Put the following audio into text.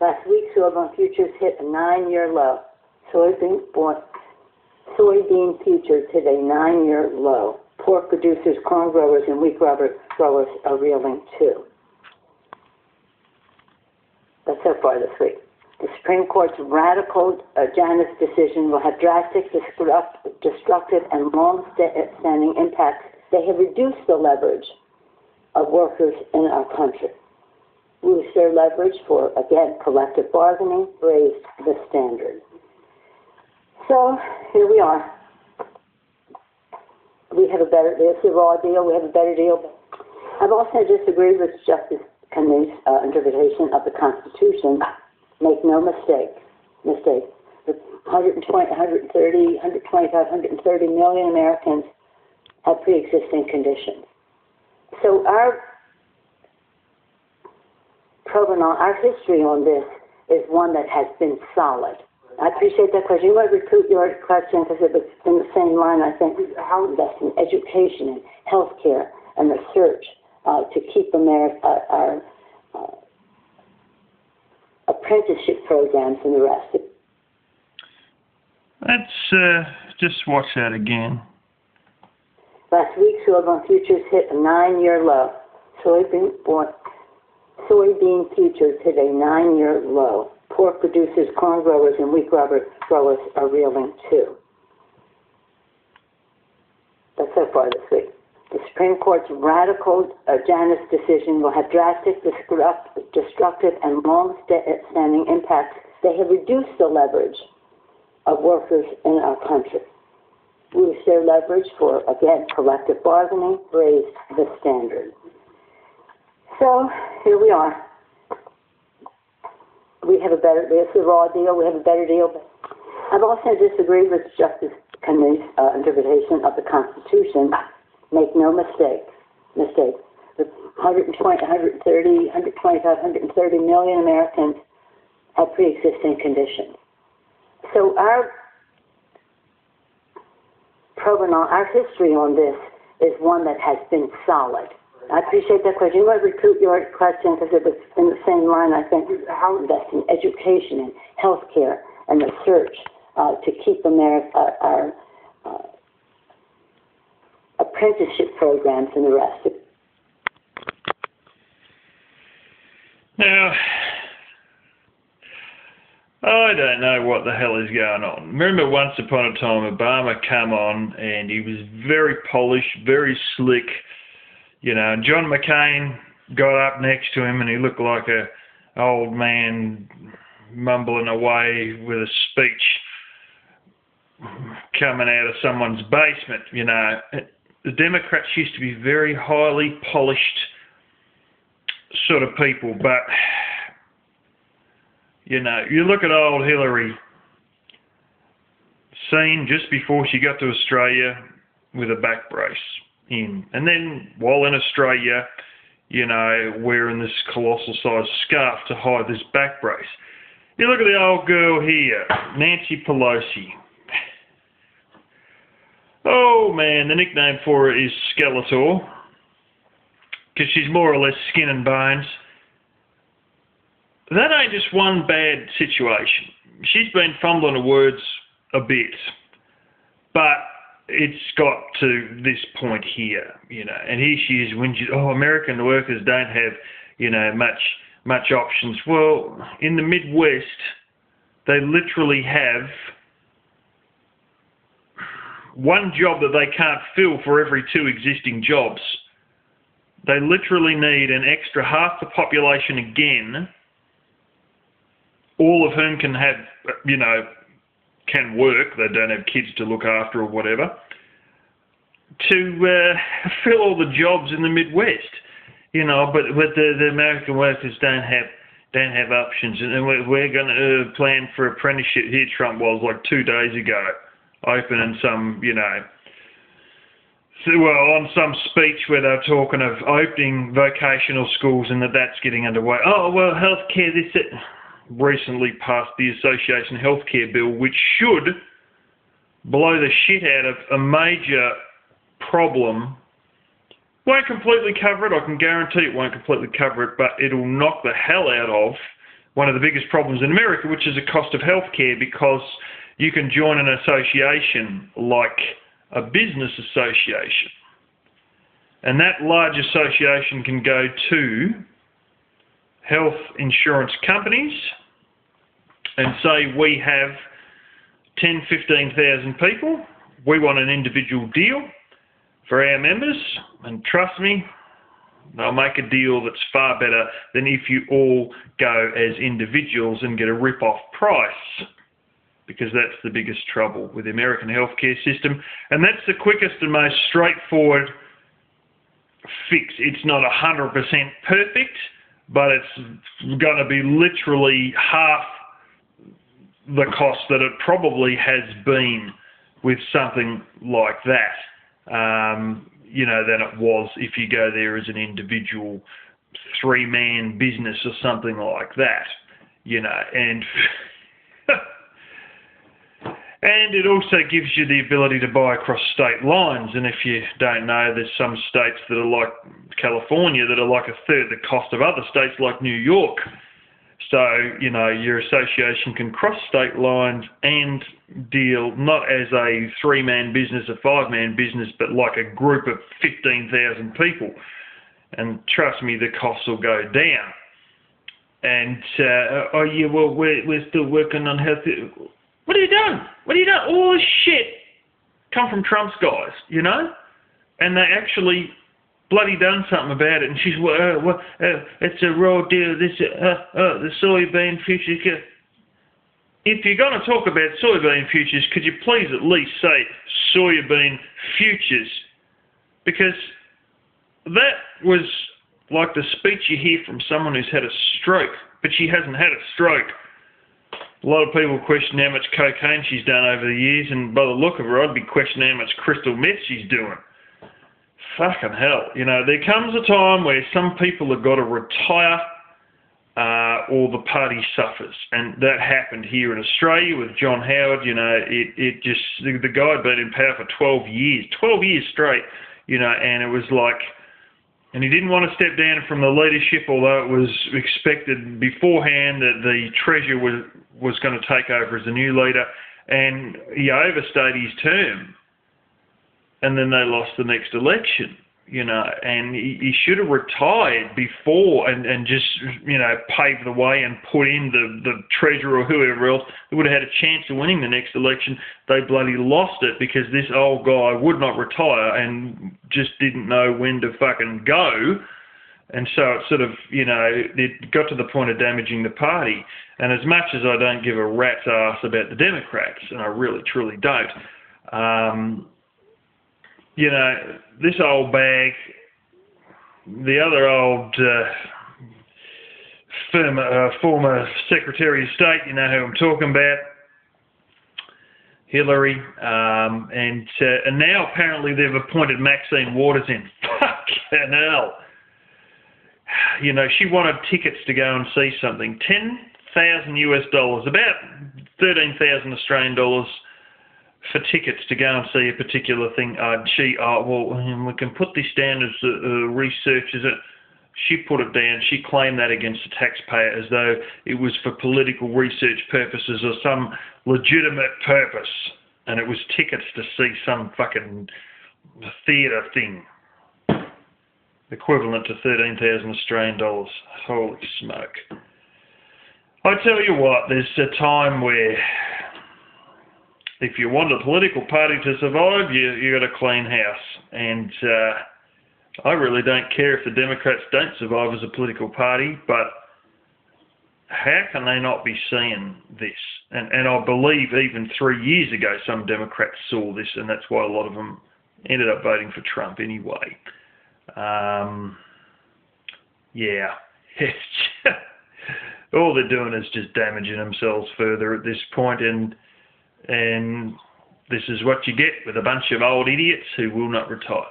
Last week, soybean futures hit a 9-year low. Soybean futures hit a 9-year low. Pork producers, corn growers, and wheat growers are reeling too. That's so far this week. The Supreme Court's radical Janus decision will have drastic, destructive, and long-standing impacts. They have reduced the leverage of workers in our country. Use their leverage for, again, collective bargaining, raised the standard. So here we are. It's a raw deal, we have a better deal. I've also disagreed with Justice Kennedy's interpretation of the Constitution. Make no mistake. The 125, 130 million Americans have pre-existing conditions. So our provenance, our history on this is one that has been solid. I appreciate that question. You want to repeat your question because it was in the same line, I think. How invest in education and healthcare and research to keep our apprenticeship programs and the rest. Let's just watch that again. Last week, soybean futures hit a 9-year low. Soybean futures hit a 9-year low. Pork producers, corn growers, and wheat growers are reeling too. That's so far this week. The Supreme Court's radical Janus decision will have drastic, destructive, and long-standing impacts. They have reduced the leverage of workers in our country. Use their leverage for, again, collective bargaining, raised the standard. So here we are. It's a raw deal, we have a better deal. I've also disagreed with Justice Kennedy's interpretation of the Constitution. Make no mistake. The 125, 130 million Americans have pre-existing conditions. So our provenance, our history on this is one that has been solid. I appreciate that question. You want to repeat your question because it was in the same line, I think. How invest in education and healthcare and research to keep our apprenticeship programs and the rest. Now, I don't know what the hell is going on. Remember once upon a time Obama came on and he was very polished, very slick. You know, John McCain got up next to him and he looked like a old man mumbling away with a speech coming out of someone's basement, you know. The Democrats used to be very highly polished sort of people, but, you know, you look at old Hillary, seen just before she got to Australia with a back brace in. And then while in Australia, you know, wearing this colossal sized scarf to hide this back brace. You look at the old girl here, Nancy Pelosi. Oh man, the nickname for her is Skeletor, because she's more or less skin and bones. That ain't just one bad situation. She's been fumbling her words a bit, but it's got to this point here, you know, and here she is when American workers don't have, you know, much options. Well, in the Midwest, they literally have one job that they can't fill for every 2 existing jobs. They literally need an extra half the population again, all of whom can have, you know, can work, they don't have kids to look after or whatever, to fill all the jobs in the Midwest, you know. But the American workers don't have options, and we're going to plan for apprenticeship here. Trump was like 2 days ago opening some, you know, on some speech where they're talking of opening vocational schools and that's getting underway. Oh well, healthcare, this recently passed the Association Healthcare Bill, which should blow the shit out of a major problem. Won't completely cover it, I can guarantee it won't completely cover it, but it'll knock the hell out of one of the biggest problems in America, which is the cost of healthcare, because you can join an association like a business association, and that large association can go to health insurance companies and say, we have 10, 15,000 people, we want an individual deal for our members, and trust me, they'll make a deal that's far better than if you all go as individuals and get a rip-off price, because that's the biggest trouble with the American healthcare system, and that's the quickest and most straightforward fix. It's not 100% perfect, but it's going to be literally half the cost that it probably has been with something like that, than it was if you go there as an individual 3-man business or something like that, and and it also gives you the ability to buy across state lines. And if you don't know, there's some states that are like California that are like a third the cost of other states like New York. So, your association can cross state lines and deal not as a 3-man business, a 5-man business, but like a group of 15,000 people. And trust me, the costs will go down. And, we're still working on health. What are you doing? What are you doing? All this shit come from Trump's guys, and they actually bloody done something about it. And she's, it's a raw deal. This, the soybean futures. If you're going to talk about soybean futures, could you please at least say soybean futures? Because that was like the speech you hear from someone who's had a stroke, but she hasn't had a stroke. A lot of people question how much cocaine she's done over the years, and by the look of her, I'd be questioning how much crystal meth she's doing. Fucking hell. There comes a time where some people have got to retire or the party suffers. And that happened here in Australia with John Howard. The guy had been in power for 12 years straight, and it was like, and he didn't want to step down from the leadership, although it was expected beforehand that the Treasurer was going to take over as the new leader, and he overstayed his term. And then they lost the next election, and he should have retired before and just, paved the way and put in the Treasurer or whoever else that would have had a chance of winning the next election. They bloody lost it because this old guy would not retire and just didn't know when to fucking go. And so it sort of, it got to the point of damaging the party. And as much as I don't give a rat's ass about the Democrats, and I really, truly don't, this old bag, the other old former Secretary of State, you know who I'm talking about, Hillary, and now apparently they've appointed Maxine Waters in. Fucking hell. She wanted tickets to go and see something. $10,000 US, about 13,000 Australian dollars for tickets to go and see a particular thing. We can put this down as research. She put it down. She claimed that against the taxpayer as though it was for political research purposes or some legitimate purpose. And it was tickets to see some fucking theatre thing. Equivalent to 13,000 Australian dollars. Holy smoke. I tell you what, there's a time where if you want a political party to survive, you got to clean house. And I really don't care if the Democrats don't survive as a political party, but how can they not be seeing this? And I believe even 3 years ago some Democrats saw this, and that's why a lot of them ended up voting for Trump anyway. All they're doing is just damaging themselves further at this point, and this is what you get with a bunch of old idiots who will not retire.